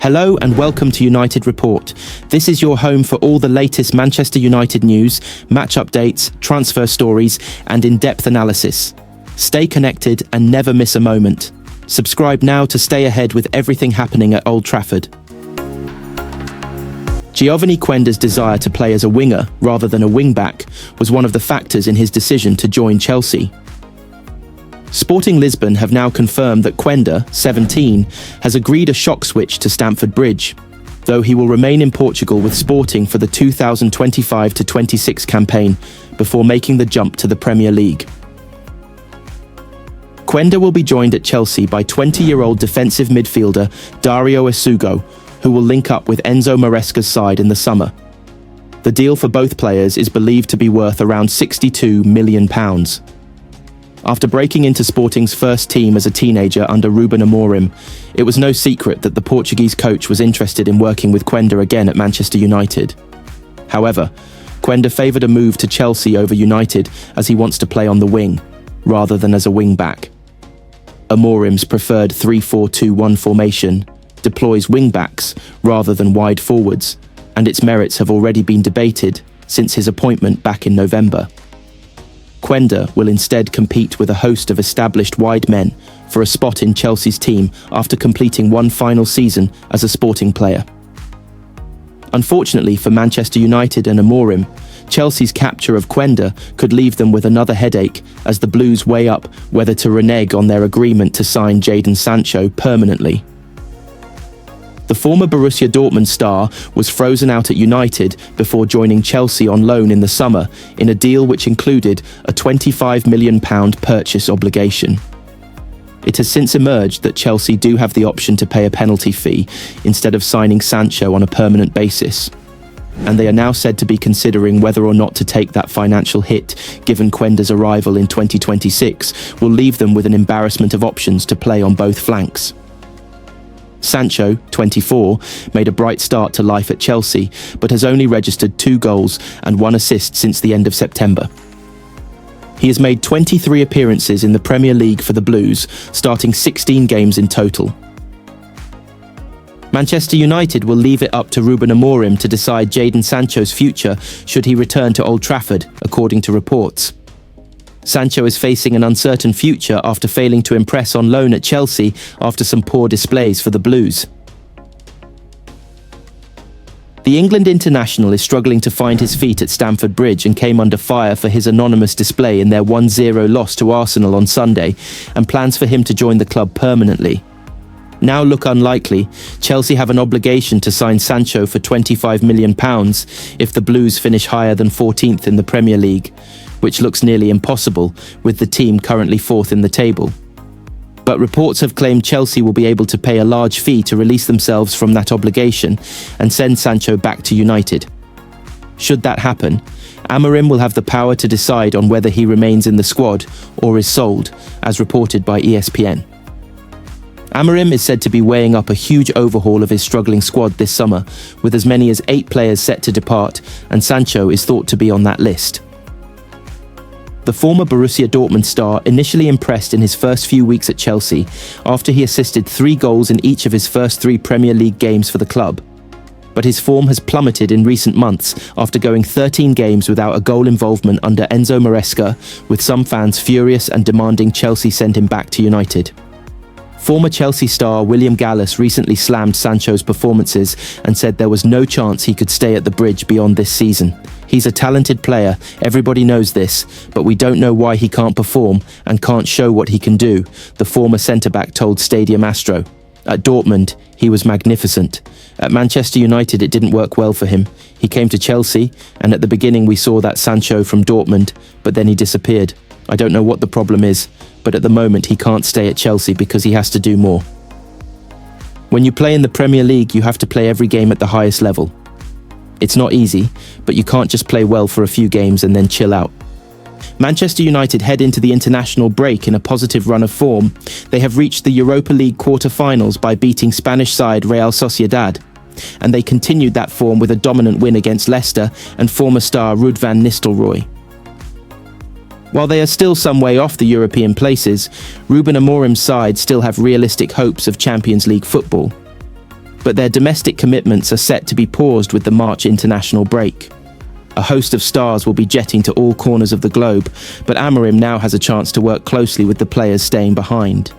Hello and welcome to United Report. This is your home for all the latest Manchester United news, match updates, transfer stories, and in-depth analysis. Stay connected and never miss a moment. Subscribe now to stay ahead with everything happening at Old Trafford. Giovanni Quenda's desire to play as a winger rather than a wing-back was one of the factors in his decision to join Chelsea. Sporting Lisbon have now confirmed that Quenda, 17, has agreed a shock switch to Stamford Bridge, though he will remain in Portugal with Sporting for the 2025-26 campaign before making the jump to the Premier League. Quenda will be joined at Chelsea by 20-year-old defensive midfielder Dario Esugo, who will link up with Enzo Maresca's side in the summer. The deal for both players is believed to be worth around £62 million. After breaking into Sporting's first team as a teenager under Ruben Amorim, it was no secret that the Portuguese coach was interested in working with Quenda again at Manchester United. However, Quenda favoured a move to Chelsea over United as he wants to play on the wing, rather than as a wing-back. Amorim's preferred 3-4-2-1 formation deploys wing-backs rather than wide forwards, and its merits have already been debated since his appointment back in November. Quenda will instead compete with a host of established wide men for a spot in Chelsea's team after completing one final season as a Sporting player. Unfortunately for Manchester United and Amorim, Chelsea's capture of Quenda could leave them with another headache as the Blues weigh up whether to renege on their agreement to sign Jadon Sancho permanently. The former Borussia Dortmund star was frozen out at United before joining Chelsea on loan in the summer in a deal which included a £25 million purchase obligation. It has since emerged that Chelsea do have the option to pay a penalty fee instead of signing Sancho on a permanent basis, and they are now said to be considering whether or not to take that financial hit given Quenda's arrival in 2026 will leave them with an embarrassment of options to play on both flanks. Sancho, 24, made a bright start to life at Chelsea, but has only registered 2 goals and 1 assist since the end of September. He has made 23 appearances in the Premier League for the Blues, starting 16 games in total. Manchester United will leave it up to Ruben Amorim to decide Jadon Sancho's future should he return to Old Trafford, according to reports. Sancho is facing an uncertain future after failing to impress on loan at Chelsea after some poor displays for the Blues. The England international is struggling to find his feet at Stamford Bridge and came under fire for his anonymous display in their 1-0 loss to Arsenal on Sunday, and plans for him to join the club permanently now look unlikely. Chelsea have an obligation to sign Sancho for £25 million if the Blues finish higher than 14th in the Premier League, which looks nearly impossible with the team currently 4th in the table. But reports have claimed Chelsea will be able to pay a large fee to release themselves from that obligation and send Sancho back to United. Should that happen, Amorim will have the power to decide on whether he remains in the squad or is sold, as reported by ESPN. Amorim is said to be weighing up a huge overhaul of his struggling squad this summer, with as many as 8 players set to depart, and Sancho is thought to be on that list. The former Borussia Dortmund star initially impressed in his first few weeks at Chelsea after he assisted 3 goals in each of his first 3 Premier League games for the club. But his form has plummeted in recent months after going 13 games without a goal involvement under Enzo Maresca, with some fans furious and demanding Chelsea send him back to United. Former Chelsea star William Gallas recently slammed Sancho's performances and said there was no chance he could stay at the Bridge beyond this season. He's a talented player, everybody knows this, but we don't know why he can't perform and can't show what he can do, the former centre-back told Stadium Astro. At Dortmund, he was magnificent. At Manchester United, it didn't work well for him. He came to Chelsea, and at the beginning we saw that Sancho from Dortmund, but then he disappeared. I don't know what the problem is, but at the moment he can't stay at Chelsea because he has to do more. When you play in the Premier League, you have to play every game at the highest level. It's not easy, but you can't just play well for a few games and then chill out. Manchester United head into the international break in a positive run of form. They have reached the Europa League quarter-finals by beating Spanish side Real Sociedad, and they continued that form with a dominant win against Leicester and former star Ruud van Nistelrooy. While they are still some way off the European places, Ruben Amorim's side still have realistic hopes of Champions League football. But their domestic commitments are set to be paused with the March international break. A host of stars will be jetting to all corners of the globe, but Amorim now has a chance to work closely with the players staying behind.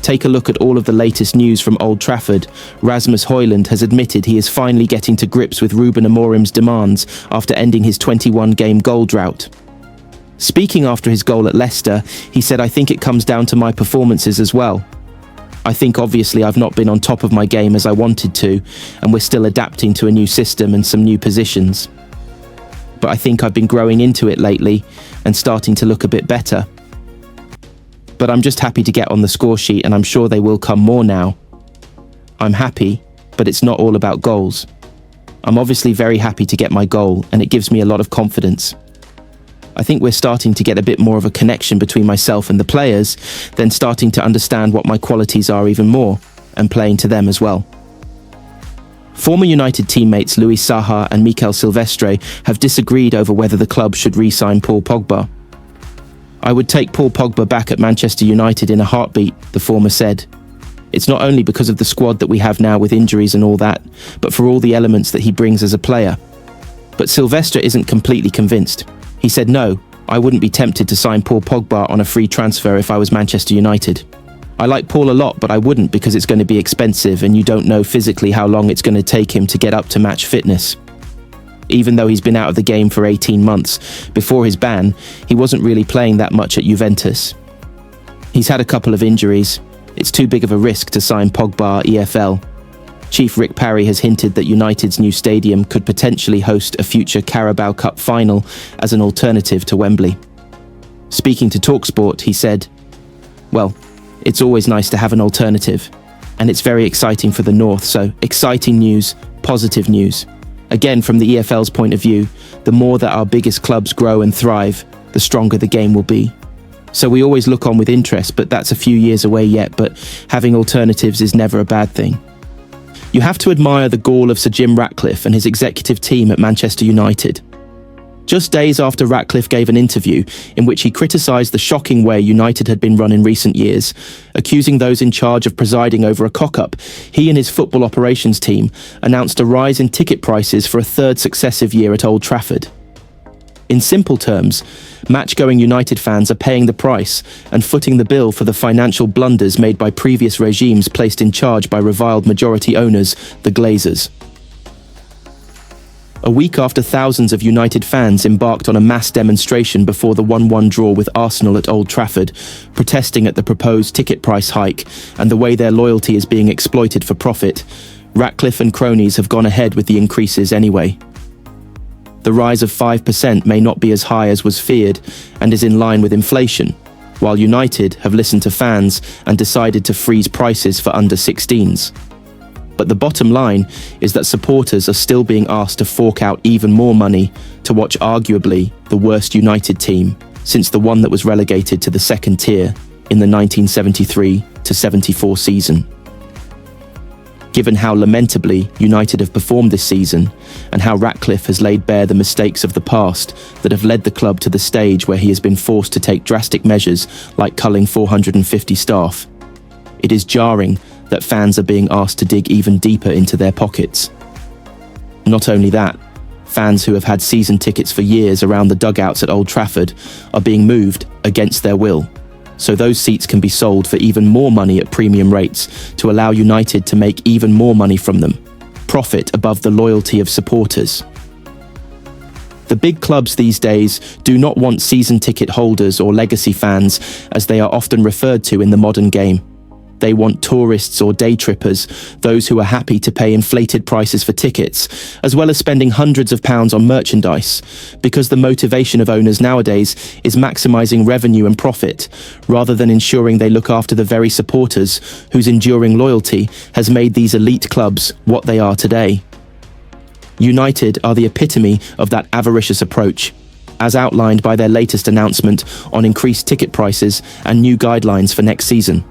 Take a look at all of the latest news from Old Trafford. Rasmus Højlund has admitted he is finally getting to grips with Ruben Amorim'S demands after ending his 21-game goal drought. Speaking after his goal at Leicester, he said, "I think it comes down to my performances as well. I think obviously I've not been on top of my game as I wanted to, and we're still adapting to a new system and some new positions. But I think I've been growing into it lately and starting to look a bit better. But I'm just happy to get on the score sheet, and I'm sure they will come more now. I'm happy, but it's not all about goals. I'm obviously very happy to get my goal, and it gives me a lot of confidence. I think we're starting to get a bit more of a connection between myself and the players, then starting to understand what my qualities are even more, and playing to them as well." Former United teammates Luis Saha and Mikel Silvestre have disagreed over whether the club should re-sign Paul Pogba. "I would take Paul Pogba back at Manchester United in a heartbeat," the former said. "It's not only because of the squad that we have now with injuries and all that, but for all the elements that he brings as a player." But Silvestre isn't completely convinced. He said, "No, I wouldn't be tempted to sign Paul Pogba on a free transfer if I was Manchester United. I like Paul a lot, but I wouldn't because it's going to be expensive and you don't know physically how long it's going to take him to get up to match fitness. Even though he's been out of the game for 18 months, before his ban, he wasn't really playing that much at Juventus. He's had a couple of injuries. It's too big of a risk to sign Pogba EFL. Chief Rick Parry has hinted that United's new stadium could potentially host a future Carabao Cup final as an alternative to Wembley." Speaking to TalkSport, he said, "Well, it's always nice to have an alternative, and it's very exciting for the North, so exciting news, positive news. Again, from the EFL's point of view, the more that our biggest clubs grow and thrive, the stronger the game will be. So we always look on with interest, but that's a few years away yet, but having alternatives is never a bad thing." You have to admire the gall of Sir Jim Ratcliffe and his executive team at Manchester United. Just days after Ratcliffe gave an interview in which he criticised the shocking way United had been run in recent years, accusing those in charge of presiding over a cock-up, he and his football operations team announced a rise in ticket prices for a third successive year at Old Trafford. In simple terms, match-going United fans are paying the price and footing the bill for the financial blunders made by previous regimes placed in charge by reviled majority owners, the Glazers. A week after thousands of United fans embarked on a mass demonstration before the 1-1 draw with Arsenal at Old Trafford, protesting at the proposed ticket price hike and the way their loyalty is being exploited for profit, Ratcliffe and cronies have gone ahead with the increases anyway. The rise of 5% may not be as high as was feared and is in line with inflation, while United have listened to fans and decided to freeze prices for under-16s. But the bottom line is that supporters are still being asked to fork out even more money to watch arguably the worst United team since the one that was relegated to the second tier in the 1973-74 season. Given how lamentably United have performed this season and how Ratcliffe has laid bare the mistakes of the past that have led the club to the stage where he has been forced to take drastic measures like culling 450 staff, it is jarring that fans are being asked to dig even deeper into their pockets. Not only that, fans who have had season tickets for years around the dugouts at Old Trafford are being moved against their will, so those seats can be sold for even more money at premium rates to allow United to make even more money from them, profit above the loyalty of supporters. The big clubs these days do not want season ticket holders or legacy fans, as they are often referred to in the modern game. They want tourists or day trippers, those who are happy to pay inflated prices for tickets, as well as spending hundreds of pounds on merchandise, because the motivation of owners nowadays is maximising revenue and profit, rather than ensuring they look after the very supporters whose enduring loyalty has made these elite clubs what they are today. United are the epitome of that avaricious approach, as outlined by their latest announcement on increased ticket prices and new guidelines for next season.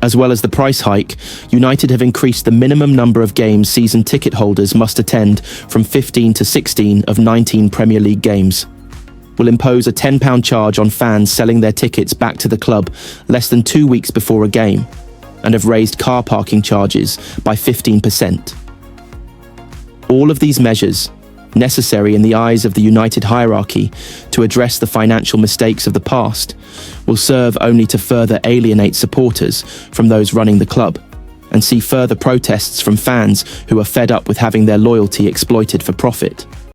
As well as the price hike, United have increased the minimum number of games season ticket holders must attend from 15 to 16 of 19 Premier League games. Will impose a £10 charge on fans selling their tickets back to the club less than 2 weeks before a game. and have raised car parking charges by 15%. All of these measures, necessary in the eyes of the United hierarchy to address the financial mistakes of the past, will serve only to further alienate supporters from those running the club and see further protests from fans who are fed up with having their loyalty exploited for profit.